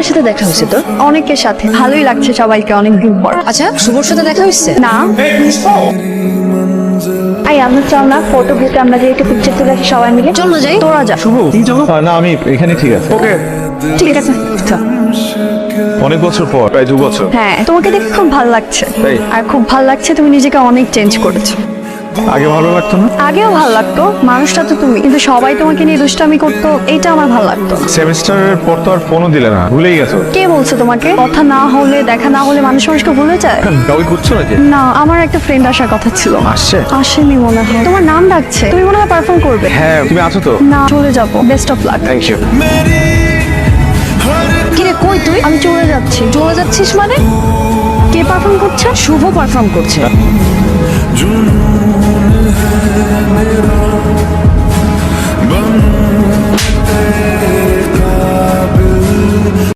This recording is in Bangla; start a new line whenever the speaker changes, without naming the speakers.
কার সাথে দেখা হয়েছে তোর?
অনেকের সাথে ভালোই লাগছে সবাইকে অনেকদিন পর।
আচ্ছা, শুভর সাথে দেখা হয়েছে?
না আই আমরা চল না ফটো গ্রুপে আমরা যে একটা পিকচার তুলে রাখি সবাই মিলে।
চল না যাই।
তোরা যা।
শুভ তুমি চলো। না আমি এখানে ঠিক আছে। ওকে
ঠিক আছে চল।
অনেক বছর পর, প্রায় 2 বছর।
হ্যাঁ তোমাকে দেখে খুব ভালো লাগছে।
তাই?
আর খুব ভালো লাগছে, তুমি নিজেকে অনেক চেঞ্জ করেছো।
আগে ভালো লাগতো না?
আগেও ভালো লাগতো, মানুষটা তো তুমি, কিন্তু সবাই তোমাকে নিয়ে দুষ্টামি করতো, এটা আমার ভালো লাগতো না।
সেমিস্টারের পর তো আর ফোনও দিলে না, ভুলেই গেছো।
কে বলছে তোমাকে? কথা না হলে দেখা না হলে মানুষ মানুষকে ভুলে যায়?
কাউকে খুঁজছো নাকি?
না, আমার একটা ফ্রেন্ড আসার কথা ছিল।
আসছে?
আসেনি মনে হয়। তোমার নাম ডাকছে, তুমি মনে হয় পারফর্ম করবে।
হ্যাঁ তুমি আছো তো?
না চলে যাবো, best of luck.
Thank you.
কিরে কই তুই?
আমি চলে যাচ্ছি।
চলে যাচ্ছিস মানে?
কে পারফর্ম করছে?
শুভ পারফর্ম করছে।